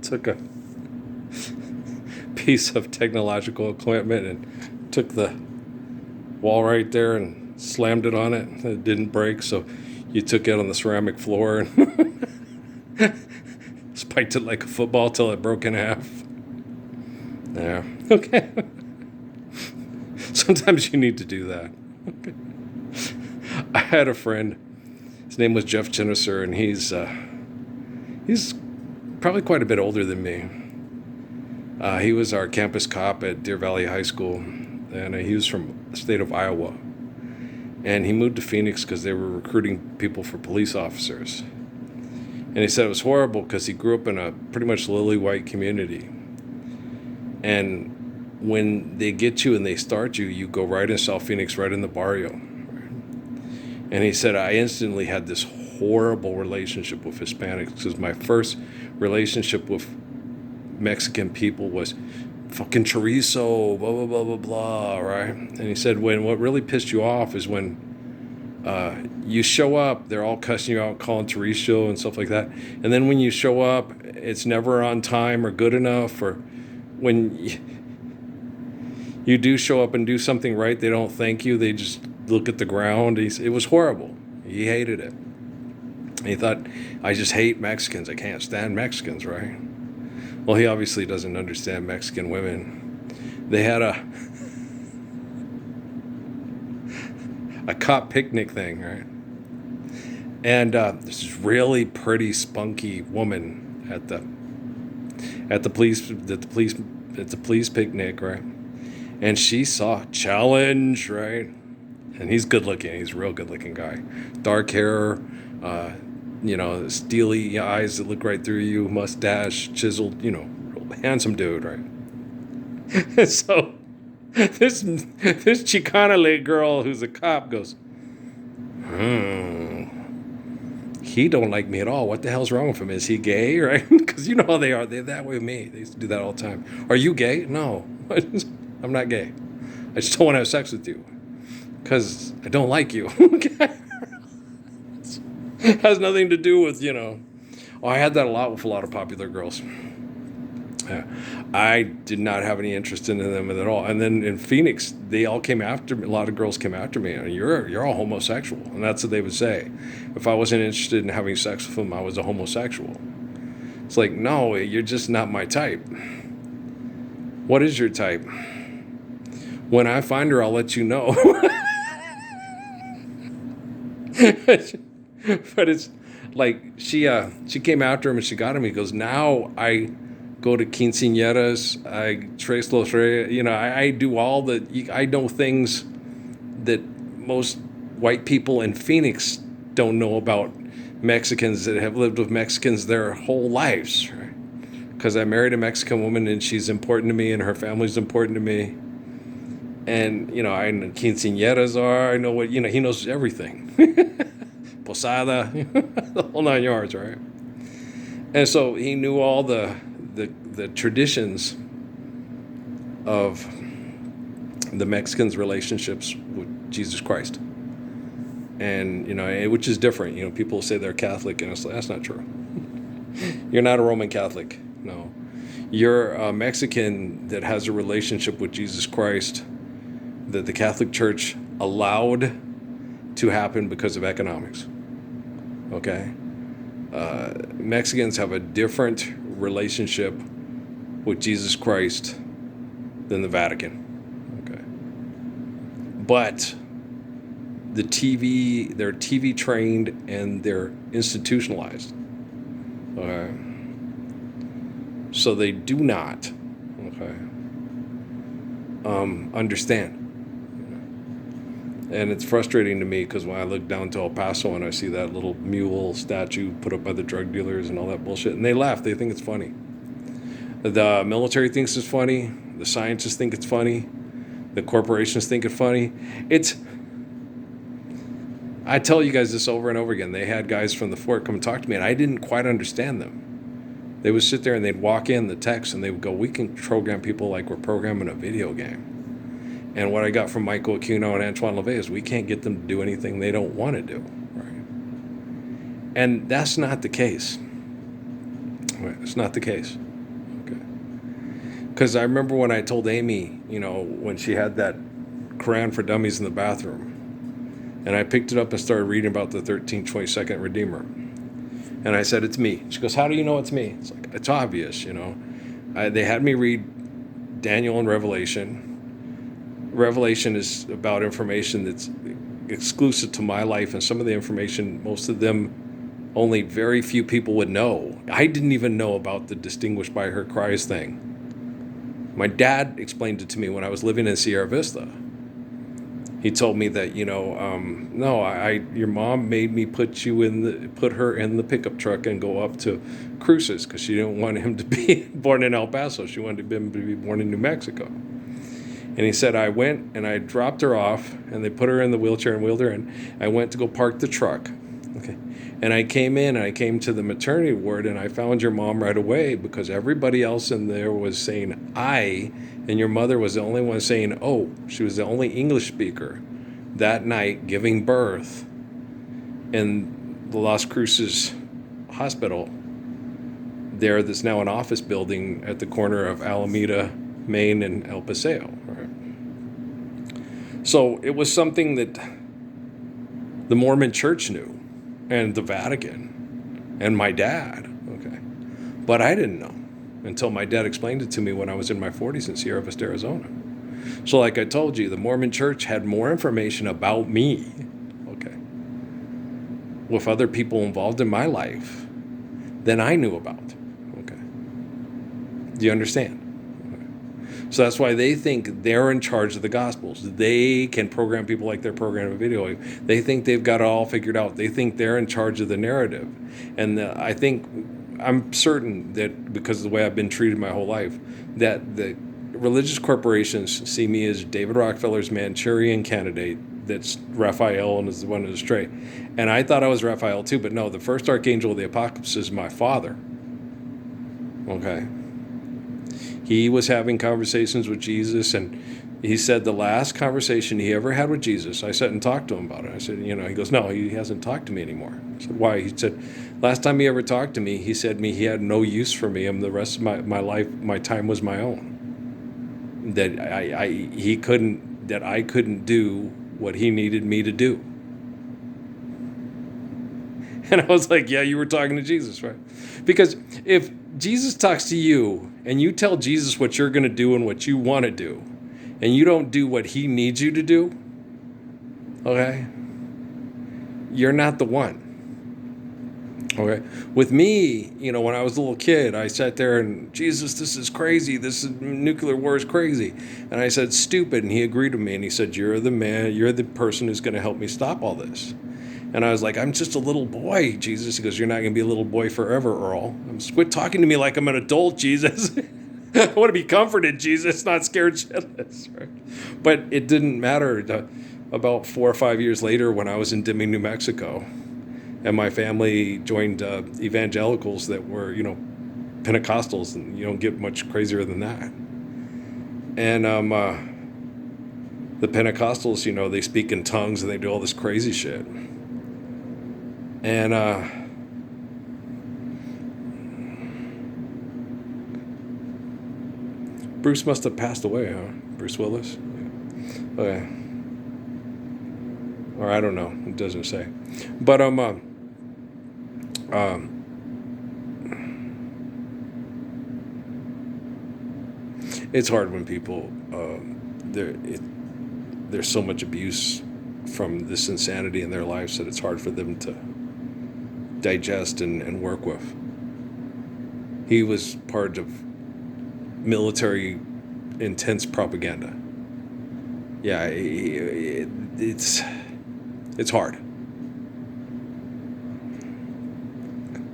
took a piece of technological equipment and took the wall right there and slammed it on it. It didn't break, so you took it on the ceramic floor and spiked it like a football till it broke in half. Yeah. Okay. Sometimes you need to do that. Okay. I had a friend. His name was Jeff Chinniser, and he's probably quite a bit older than me. He was our campus cop at Deer Valley High School, and he was from the state of Iowa. And he moved to Phoenix because they were recruiting people for police officers. And he said it was horrible because he grew up in a pretty much lily white community. And when they get you and they start you, you go right in South Phoenix, right in the barrio. And he said, I instantly had this horrible relationship with Hispanics because my first relationship with Mexican people was fucking chorizo, blah, blah, blah, blah, blah, right? And he said, what really pissed you off is when you show up, they're all cussing you out, calling chorizo and stuff like that. And then when you show up, it's never on time or good enough, or when you do show up and do something right, they don't thank you. They just look at the ground. It was horrible. He hated it. And he thought, I just hate Mexicans. I can't stand Mexicans, right? Well, he obviously doesn't understand Mexican women. They had a cop picnic thing, right? And this really pretty, spunky woman at the police picnic, right? And she saw challenge, right? And he's good looking. He's a real good looking guy. Dark hair, steely eyes that look right through you, mustache, chiseled, real handsome dude, right? So this Chicana leg girl who's a cop goes, he don't like me at all. What the hell's wrong with him? Is he gay, right? Because you know how they are. They're that way with me. They used to do that all the time. Are you gay? No, I'm not gay. I just don't want to have sex with you because I don't like you. Okay. Has nothing to do with, Oh, I had that a lot with a lot of popular girls. Yeah. I did not have any interest in them at all. And then in Phoenix, they all came after me. A lot of girls came after me. You're all homosexual. And that's what they would say. If I wasn't interested in having sex with them, I was a homosexual. It's like, no, you're just not my type. What is your type? When I find her, I'll let you know. But it's like she came after him and she got him. He goes, now I go to quinceañeras, I tres los reyes, I do I know things that most white people in Phoenix don't know about Mexicans that have lived with Mexicans their whole lives, right? Because I married a Mexican woman and she's important to me and her family's important to me. And, I know quinceañeras are, I know what, he knows everything. Posada, the whole 9 yards, right? And so he knew all the traditions of the Mexicans' relationships with Jesus Christ. And, which is different. People say they're Catholic, and it's like, that's not true. You're not a Roman Catholic, no. You're a Mexican that has a relationship with Jesus Christ that the Catholic Church allowed to happen because of economics. Okay? Mexicans have a different relationship with Jesus Christ than the Vatican. Okay? But they're TV trained and they're institutionalized. Okay? So they do not, understand. And it's frustrating to me because when I look down to El Paso and I see that little mule statue put up by the drug dealers and all that bullshit, and they laugh, they think it's funny. The military thinks it's funny. The scientists think it's funny. The corporations think it's funny. I tell you guys this over and over again. They had guys from the fort come and talk to me, and I didn't quite understand them. They would sit there and they'd walk in the text and they would go, we can program people like we're programming a video game. And what I got from Michael Aquino and Antoine LaVey is we can't get them to do anything they don't want to do. Right? And that's not the case. Right. It's not the case. Okay. Because I remember when I told Amy, when she had that Quran for Dummies in the bathroom, and I picked it up and started reading about the 1322nd Redeemer. And I said, it's me. She goes, how do you know it's me? It's like, it's obvious, They had me read Daniel and Revelation. Revelation is about information that's exclusive to my life, and some of the information, most of them, only very few people would know. I didn't even know about the distinguished by her cries thing. My dad explained it to me when I was living in Sierra Vista. He told me that, no, your mom made me put her in the pickup truck and go up to Cruces because she didn't want him to be born in El Paso. She wanted him to be born in New Mexico. And he said, I went and I dropped her off, and they put her in the wheelchair and wheeled her in. I went to go park the truck. Okay. And I came in, and I came to the maternity ward, and I found your mom right away because everybody else in there was saying I, and your mother was the only one saying, oh. She was the only English speaker that night giving birth in the Las Cruces Hospital there, that's now an office building at the corner of Alameda, Maine, and El Paseo. Right? So it was something that the Mormon Church knew, and the Vatican, and my dad. Okay, but I didn't know until my dad explained it to me when I was in my 40s in Sierra Vista, Arizona. So like I told you, the Mormon Church had more information about me, okay, with other people involved in my life than I knew about, okay. Do you understand? Okay. So that's why they think they're in charge of the Gospels. They can program people like they're programming a video. They think they've got it all figured out. They think they're in charge of the narrative. And I'm certain that because of the way I've been treated my whole life, that the religious corporations see me as David Rockefeller's Manchurian candidate that's Raphael and is the one who's straight. And I thought I was Raphael too, but no, the first archangel of the apocalypse is my father. Okay. He was having conversations with Jesus, and he said the last conversation he ever had with Jesus, I sat and talked to him about it. I said, he goes, no, he hasn't talked to me anymore. I said, why? He said, last time he ever talked to me, he said he had no use for me, and the rest of my life, my time was my own. That I couldn't do what he needed me to do. And I was like, yeah, you were talking to Jesus, right? Because if Jesus talks to you and you tell Jesus what you're going to do and what you want to do, and you don't do what he needs you to do, okay, you're not the one. Okay. With me, when I was a little kid, I sat there and, Jesus, this is crazy. Nuclear war is crazy. And I said, stupid. And he agreed with me. And he said, you're the man, you're the person who's going to help me stop all this. And I was like, I'm just a little boy, Jesus. He goes, you're not going to be a little boy forever, Earl. Quit talking to me like I'm an adult, Jesus. I want to be comforted, Jesus, not scared shitless. Right? But it didn't matter. About 4 or 5 years later, when I was in Deming, New Mexico, and my family joined evangelicals that were, Pentecostals, and you don't get much crazier than that. And the Pentecostals, they speak in tongues and they do all this crazy shit. And Bruce must have passed away, huh? Bruce Willis? Yeah. Okay. Or I don't know. It doesn't say. But it's hard when people there's so much abuse from this insanity in their lives that it's hard for them to digest and work with. He was part of military intense propaganda. Yeah, it's hard.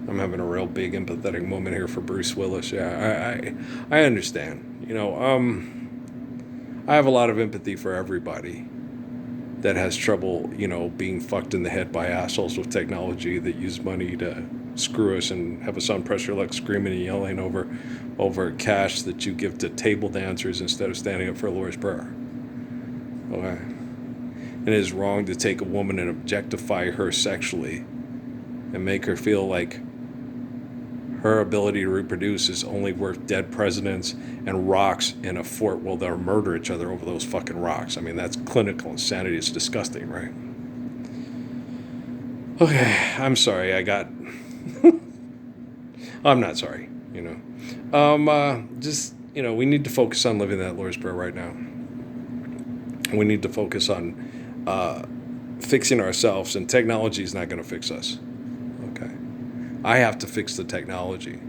I'm having a real big empathetic moment here for Bruce Willis. Yeah, I understand. I have a lot of empathy for everybody that has trouble, being fucked in the head by assholes with technology that use money to screw us and have us on pressure like screaming and yelling over cash that you give to table dancers instead of standing up for a Lord's Prayer. Okay. And it is wrong to take a woman and objectify her sexually and make her feel like her ability to reproduce is only worth dead presidents and rocks in a fort while they'll murder each other over those fucking rocks. I mean, that's clinical insanity. It's disgusting, right? Okay, I'm sorry. I'm not sorry, Just, we need to focus on living that Lord's Prayer right now. We need to focus on fixing ourselves, and technology is not going to fix us. Okay. I have to fix the technology.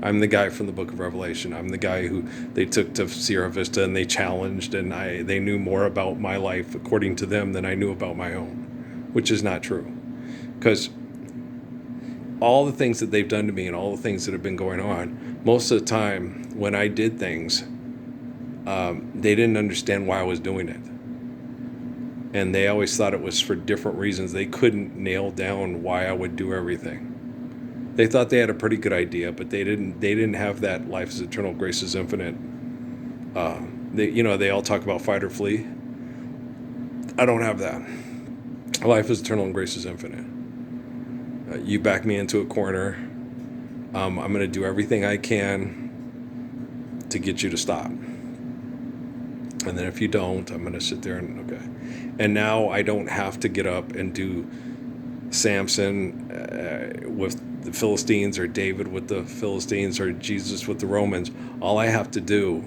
I'm the guy from the book of Revelation. I'm the guy who they took to Sierra Vista and they challenged, and they knew more about my life, according to them, than I knew about my own, which is not true. Because all the things that they've done to me and all the things that have been going on, most of the time when I did things, they didn't understand why I was doing it. And they always thought it was for different reasons. They couldn't nail down why I would do everything. They thought they had a pretty good idea, but they didn't have that life is eternal, grace is infinite. They all talk about fight or flee. I don't have that. Life is eternal and grace is infinite. You back me into a corner. I'm going to do everything I can to get you to stop. And then if you don't, I'm going to sit there and, okay. And now I don't have to get up and do Samson with the Philistines, or David with the Philistines, or Jesus with the Romans. All I have to do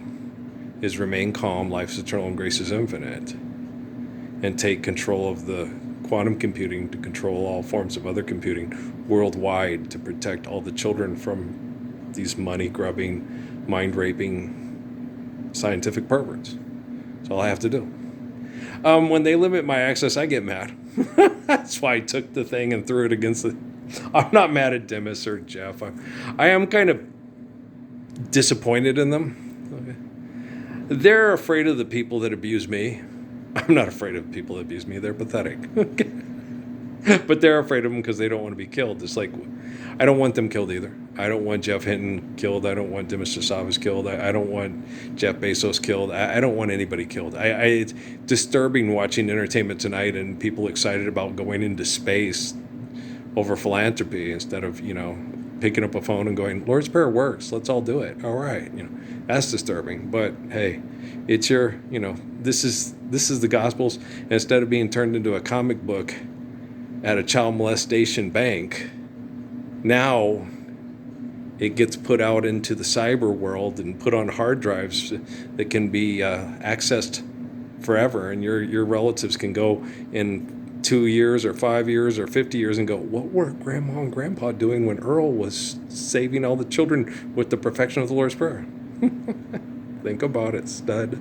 is remain calm, life is eternal and grace is infinite, and take control of the quantum computing to control all forms of other computing worldwide to protect all the children from these money-grubbing, mind-raping scientific perverts. That's all I have to do. When they limit my access, I get mad. That's why I took the thing and threw it against the... I'm not mad at Demis or Jeff. I am kind of disappointed in them. Okay. They're afraid of the people that abuse me. I'm not afraid of people that abuse me. They're pathetic. But they're afraid of them because they don't want to be killed. It's like, I don't want them killed either. I don't want Jeff Hinton killed. I don't want Demis Rousseff killed. I don't want Jeff Bezos killed. I don't want anybody killed. It's disturbing watching Entertainment Tonight and people excited about going into space over philanthropy instead of, picking up a phone and going, Lord's Prayer works. Let's all do it. All right. That's disturbing. But hey, it's your, this is the Gospels. And instead of being turned into a comic book at a child molestation bank, now it gets put out into the cyber world and put on hard drives that can be accessed forever. And your relatives can go in 2 years or 5 years or 50 years and go, what were Grandma and Grandpa doing when Earl was saving all the children with the perfection of the Lord's Prayer? Think about it, stud.